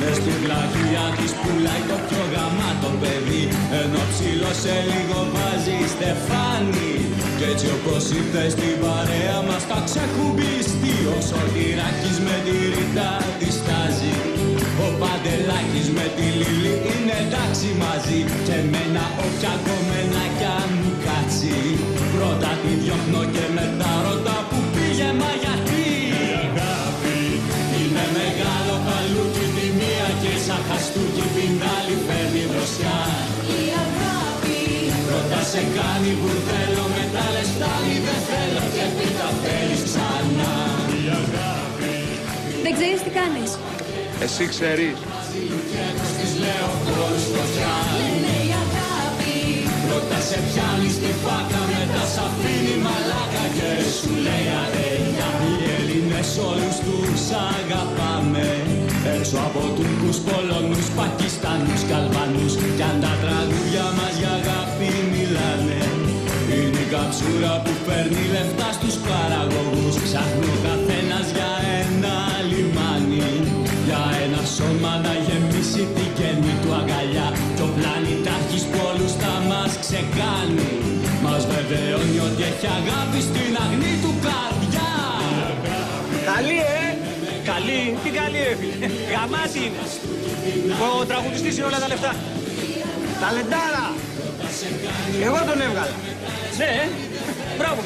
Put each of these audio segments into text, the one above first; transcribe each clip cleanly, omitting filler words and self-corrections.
μες στην πλαγία της πουλάει το πιο γαμάτο παιδί, ενώ ψηλό σε λίγο βάζει στεφάνι. Κι έτσι όπως ήρθε στην παρέα μας θα ξεκουμπιστεί, ο Σωτηράκης με τη Ρίτα διστάζει, ο Παντελάκης με τη Λίλη είναι εντάξει μαζί, και εμένα όποια κομμενάκια μου κάτσει, πρώτα τη διώχνω και μετά ρωτά που πήγε, μα γιατί. Η αγάπη είναι μεγάλο παλούκι, τη μία και σαν χαστούκι την άλλη φέρνει δροσιά. Η αγάπη πρώτα σε κάνει μπουρδέλο, μετά λες φτάνει δεν θέλω και πίτα θέλεις ξανά. Η αγάπη δεν ξέρεις τι κάνεις. Εσύ ξέρεις. Λένε η αγάπη πρώτα σε πιάνει στη φάκα, μετά σ' αφήνει μαλάκα και σου λέει αρένια. Οι Έλληνες όλους τους αγαπάμε, έξω από Τούρκους, Πολωνούς, Πακιστάνους και Αλβανούς, κι αν τα τραγούδια μας για αγάπη μιλάνε, είναι η καψούρα που παίρνει λεφτά στους παραγωγούς. Ψάχνει ο καθένας για ένα λιμάνι, για ένα σώμα να γεμίσει την καινή του αγκαλιά, κι ο πλανητάρχης πόλους θα μας ξεκάνει, μας βεβαιώνει ότι έχει αγάπη στην αγνή του καρδιά. Καλή καλή, τι καλή φίλε, γαμάτι είναι. Ο τραγουδιστής είναι όλα τα λεφτά. Ταλεντάρα. Εγώ τον έβγαλα. Ναι, μπράβο.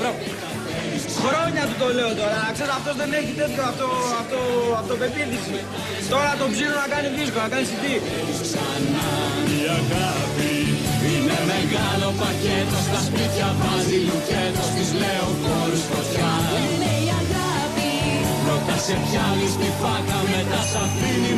Χρόνια του το λέω τώρα. Ξέρεις, αυτός δεν έχει τέτοιο αυτοπεποίθηση. Τώρα τον ψήνω να κάνει δίσκο, να κάνει CD. Η αγάπη είναι μεγάλο πακέτο, στα σπίτια βάζει λουκέτο, στις λέω χώρους φωτιά. Πρώτα σε πιάνει στη φάκα, μετά σ' αφήνει